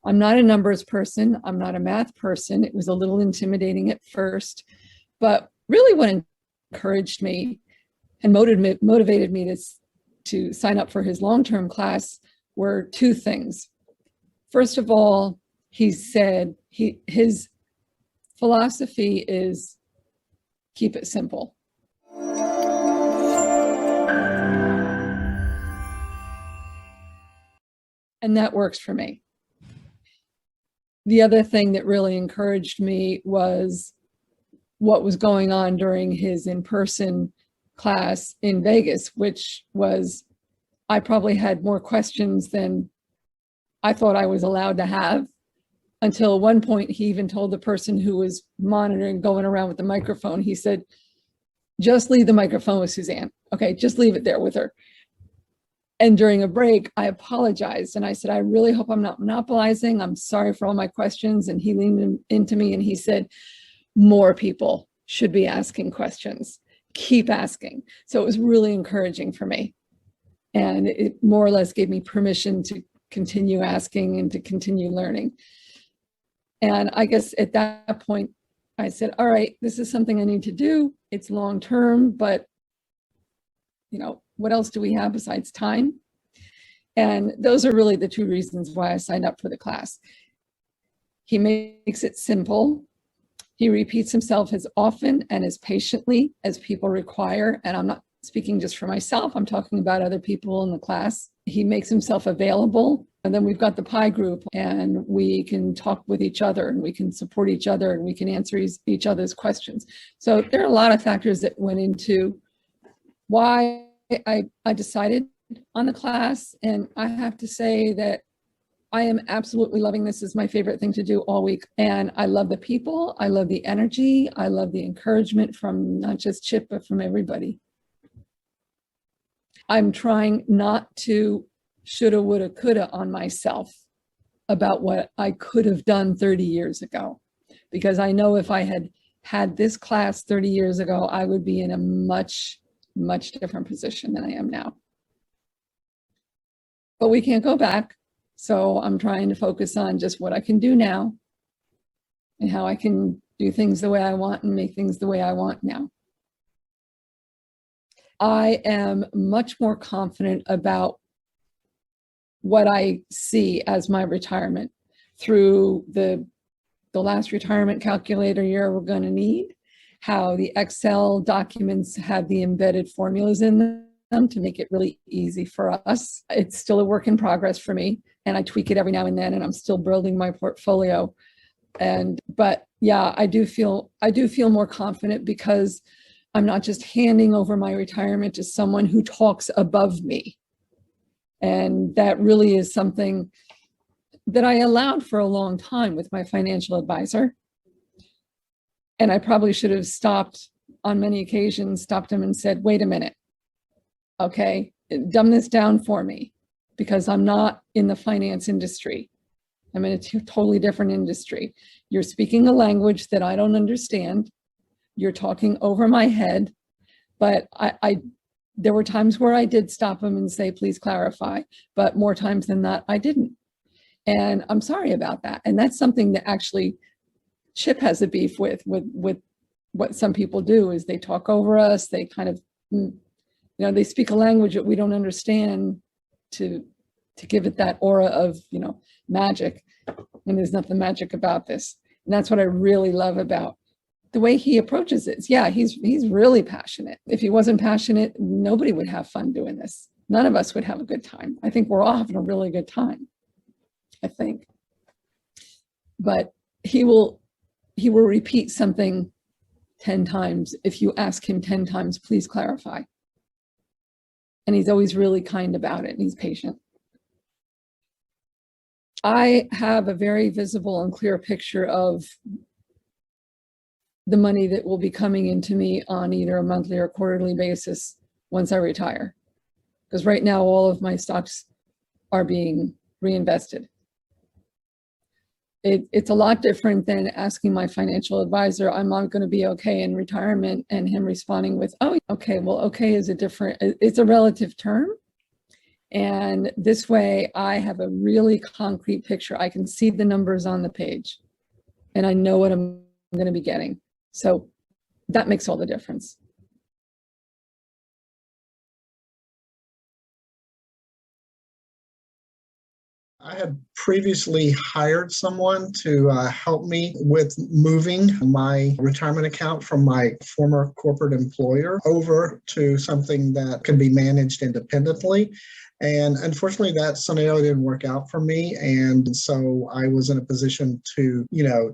I'm not a numbers person. I'm not a math person. It was a little intimidating at first, but really what encouraged me and motivated me to sign up for his long-term class were two things. First of all, he said his philosophy is keep it simple. And that works for me. The other thing that really encouraged me was what was going on during his in-person class in Vegas, which was, I probably had more questions than I thought I was allowed to have, until one point he even told the person who was monitoring, going around with the microphone, he said, just leave the microphone with Suzanne. Okay, just leave it there with her. And during a break, I apologized and I said, I really hope I'm not monopolizing. I'm sorry for all my questions. And he leaned into me and he said, more people should be asking questions. Keep asking. So it was really encouraging for me. And it more or less gave me permission to continue asking and to continue learning. And I guess at that point, I said, all right, this is something I need to do. It's long term, but what else do we have besides time? And those are really the two reasons why I signed up for the class. He makes it simple. He repeats himself as often and as patiently as people require. And I'm not speaking just for myself. I'm talking about other people in the class. He makes himself available. And then we've got the pie group and we can talk with each other and we can support each other and we can answer each other's questions. So there are a lot of factors that went into why I decided on the class. And I have to say that I am absolutely loving this. Is my favorite thing to do all week. And I love the people. I love the energy. I love the encouragement from not just Chip, but from everybody. I'm trying not to shoulda, woulda, coulda on myself about what I could have done 30 years ago. Because I know if I had had this class 30 years ago, I would be in a much different position than I am now. But we can't go back. So I'm trying to focus on just what I can do now and how I can do things the way I want and make things the way I want now. I am much more confident about what I see as my retirement through the last retirement calculator you're ever going to need, how the Excel documents have the embedded formulas in them to make it really easy for us. It's still a work in progress for me, and I tweak it every now and then, and I'm still building my portfolio. But yeah, I do feel more confident because I'm not just handing over my retirement to someone who talks above me. And that really is something that I allowed for a long time with my financial advisor. And I probably should have stopped on many occasions, stopped him and said, wait a minute, okay, dumb this down for me, because I'm not in the finance industry. I'm in a totally different industry. You're speaking a language that I don't understand. You're talking over my head, but there were times where I did stop him and say, please clarify, but more times than not, I didn't. And I'm sorry about that. And that's something that actually Chip has a beef with what some people do is they talk over us. They kind of, they speak a language that we don't understand to give it that aura of, magic. And there's nothing magic about this. And that's what I really love about the way he approaches it. Yeah, he's really passionate. If he wasn't passionate, nobody would have fun doing this. None of us would have a good time. I think we're all having a really good time, I think. But he will repeat something 10 times. If you ask him 10 times, please clarify. And he's always really kind about it, and he's patient. I have a very visible and clear picture of the money that will be coming into me on either a monthly or quarterly basis once I retire. Because right now, all of my stocks are being reinvested. It's a lot different than asking my financial advisor, I'm not going to be okay in retirement, and him responding with, oh, okay, well, okay is it's a relative term. And this way I have a really concrete picture. I can see the numbers on the page and I know what I'm going to be getting. So that makes all the difference. I had previously hired someone to help me with moving my retirement account from my former corporate employer over to something that can be managed independently. And unfortunately, that scenario didn't work out for me. And so I was in a position to,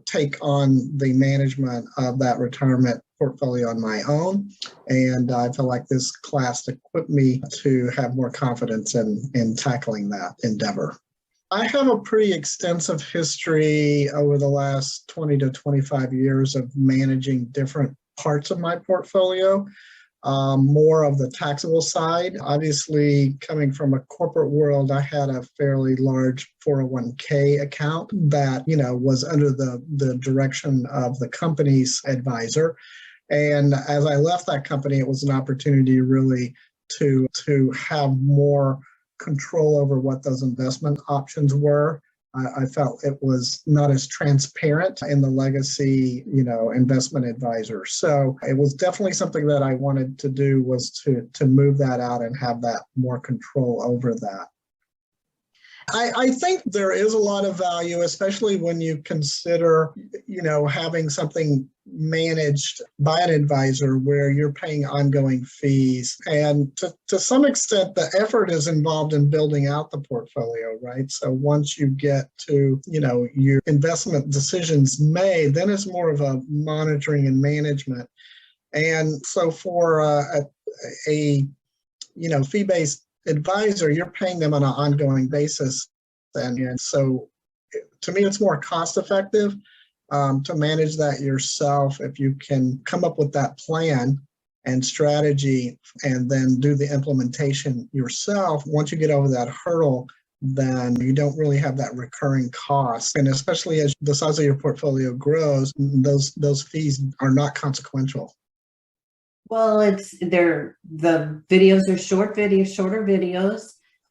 take on the management of that retirement portfolio on my own. And I feel like this class equipped me to have more confidence in tackling that endeavor. I have a pretty extensive history over the last 20 to 25 years of managing different parts of my portfolio, more of the taxable side. Obviously, coming from a corporate world, I had a fairly large 401k account that, was under the direction of the company's advisor. And as I left that company, it was an opportunity really to have more control over what those investment options were. I felt it was not as transparent in the legacy, investment advisor. So it was definitely something that I wanted to do, was to move that out and have that more control over that. I think there is a lot of value, especially when you consider, having something managed by an advisor where you're paying ongoing fees. And to some extent, the effort is involved in building out the portfolio, right? So once you get to, your investment decisions made, then it's more of a monitoring and management. And so for a fee-based advisor, you're paying them on an ongoing basis. And so to me, it's more cost effective to manage that yourself if you can come up with that plan and strategy and then do the implementation yourself. Once you get over that hurdle, then you don't really have that recurring cost. And especially as the size of your portfolio grows, those fees are not consequential. Well, the videos are shorter videos,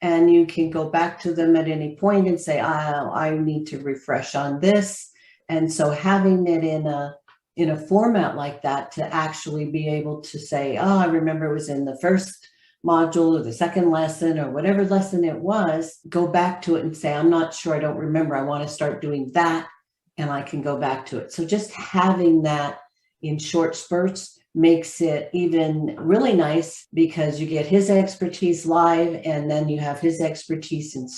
and you can go back to them at any point and say, I need to refresh on this. And so having it in a format like that to actually be able to say, I remember it was in the first module or the second lesson or whatever lesson it was, go back to it and say, I'm not sure, I don't remember, I want to start doing that, and I can go back to it. So just having that in short spurts makes it even really nice, because you get his expertise live, and then you have his expertise in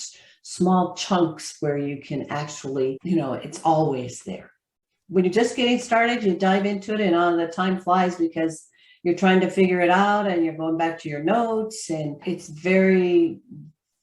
small chunks where you can actually, it's always there. When you're just getting started, you dive into it, and the time flies because you're trying to figure it out and you're going back to your notes, and it's very,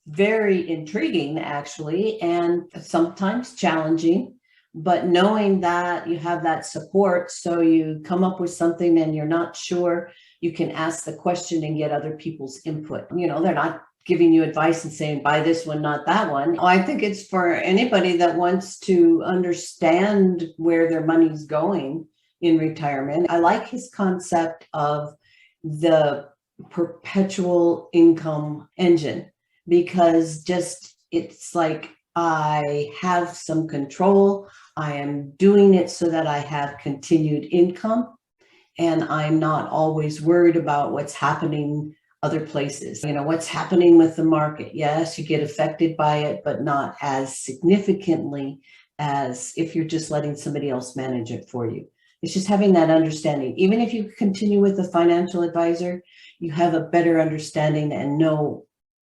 very intriguing actually, and sometimes challenging. But knowing that you have that support, so you come up with something and you're not sure, you can ask the question and get other people's input. They're not giving you advice and saying, buy this one, not that one. I think it's for anybody that wants to understand where their money's going in retirement. I like his concept of the perpetual income engine, because it's like, I have some control. I am doing it so that I have continued income, and I'm not always worried about what's happening other places. What's happening with the market. Yes, you get affected by it, but not as significantly as if you're just letting somebody else manage it for you. It's just having that understanding. Even if you continue with a financial advisor, you have a better understanding and know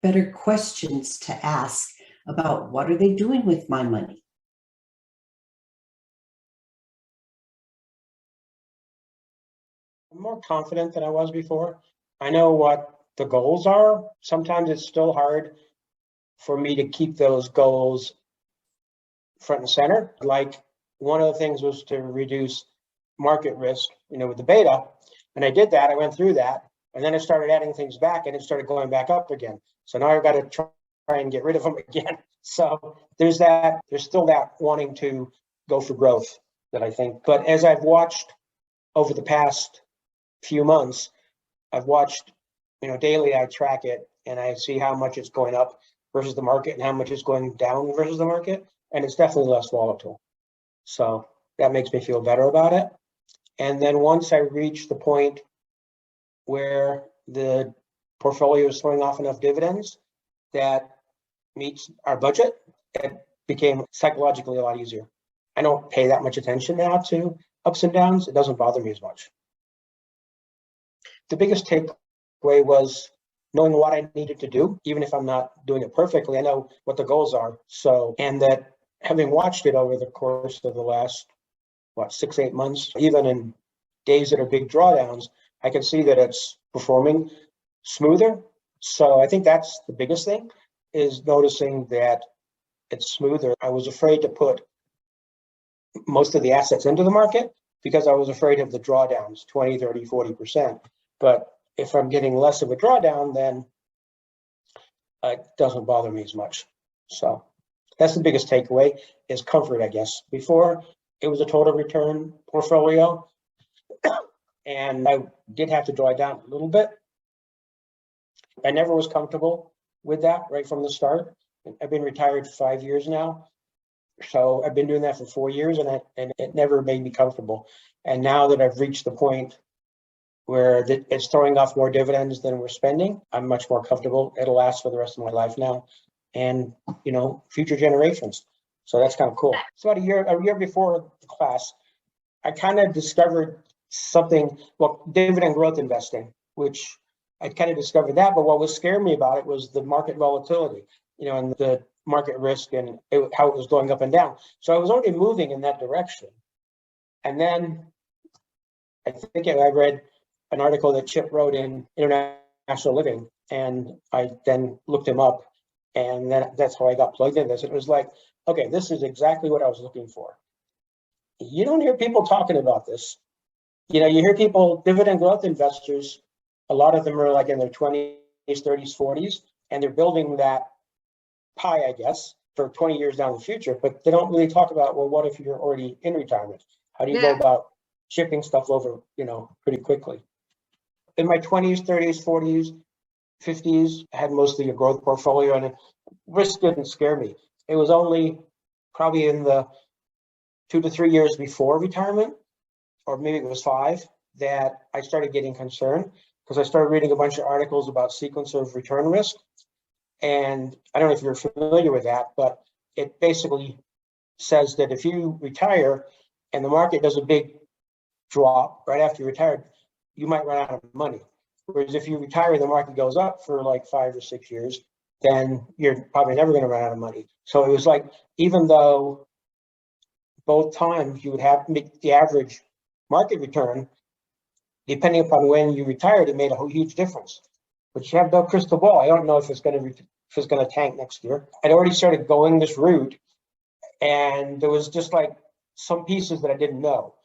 better questions to ask about what are they doing with my money. I'm more confident than I was before. I know what the goals are. Sometimes it's still hard for me to keep those goals front and center. Like, one of the things was to reduce market risk, with the beta. And I did that. I went through that. And then I started adding things back, and it started going back up again. So now I've got to try and get rid of them again. So there's still that wanting to go for growth that I think. But as I've watched over the past few months, I've watched, daily I track it, and I see how much it's going up versus the market and how much it's going down versus the market, and it's definitely less volatile. So that makes me feel better about it. And then once I reach the point where the portfolio is throwing off enough dividends that meets our budget, it became psychologically a lot easier. I don't pay that much attention now to ups and downs. It doesn't bother me as much. The biggest takeaway was knowing what I needed to do, even if I'm not doing it perfectly. I know what the goals are. So, and that having watched it over the course of the last, 6-8 months, even in days that are big drawdowns, I can see that it's performing smoother. So I think that's the biggest thing, is noticing that it's smoother. I was afraid to put most of the assets into the market because I was afraid of the drawdowns, 20, 30, 40%. But if I'm getting less of a drawdown, then it doesn't bother me as much. So that's the biggest takeaway, is comfort, I guess. Before, it was a total return portfolio, and I did have to draw it down a little bit. I never was comfortable with that right from the start. I've been retired 5 years now. So I've been doing that for 4 years, and it never made me comfortable. And now that I've reached the point where it's throwing off more dividends than we're spending, I'm much more comfortable. It'll last for the rest of my life now, and future generations. So that's kind of cool. So about a year before the class, I kind of discovered something, dividend growth investing, which I kind of discovered that. But what was scaring me about it was the market volatility, and the market risk and how it was going up and down. So I was already moving in that direction. And then I think I read an article that Chip wrote in International Living, and I then looked him up, and then that's how I got plugged in this. It was like, okay, this is exactly what I was looking for. You don't hear people talking about this. You hear people, dividend growth investors, a lot of them are like in their 20s, 30s, 40s, and they're building that pie, I guess, for 20 years down the future, but they don't really talk about, well, what if you're already in retirement? How do you go about shifting stuff over, pretty quickly? In my 20s, 30s, 40s, 50s, I had mostly a growth portfolio, and risk didn't scare me. It was only probably in the 2 to 3 years before retirement, or maybe it was 5, that I started getting concerned, because I started reading a bunch of articles about sequence of return risk. And I don't know if you're familiar with that, but it basically says that if you retire and the market does a big drop right after you retired, you might run out of money. Whereas if you retire and the market goes up for like 5 or 6 years, then you're probably never going to run out of money. So it was like, even though both times you would have the average market return, depending upon when you retired, it made a huge difference. But you have no crystal ball. I don't know if it's going to tank next year. I'd already started going this route, and there was just like some pieces that I didn't know.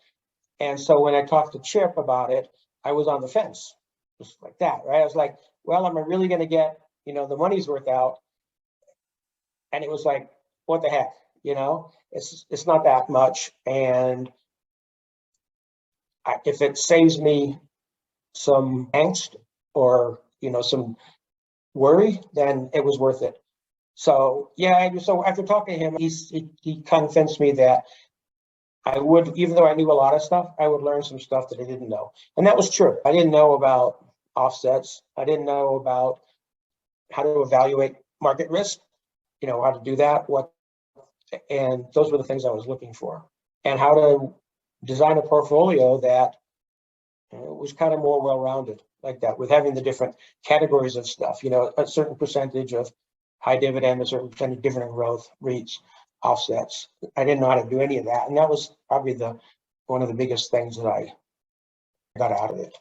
And so when I talked to Chip about it, I was on the fence, just like that, right? I was like, well, am I really going to get, the money's worth out? And it was like, what the heck, it's not that much. And if it saves me some angst or, some worry, then it was worth it. So yeah, so after talking to him, he convinced me that I would, even though I knew a lot of stuff, I would learn some stuff that I didn't know. And that was true. I didn't know about offsets. I didn't know about how to evaluate market risk, how to do that, and those were the things I was looking for. And how to design a portfolio that was kind of more well-rounded like that, with having the different categories of stuff, a certain percentage of high dividend, a certain percentage of dividend growth, REITs, offsets. I didn't know how to do any of that. And that was probably one of the biggest things that I got out of it.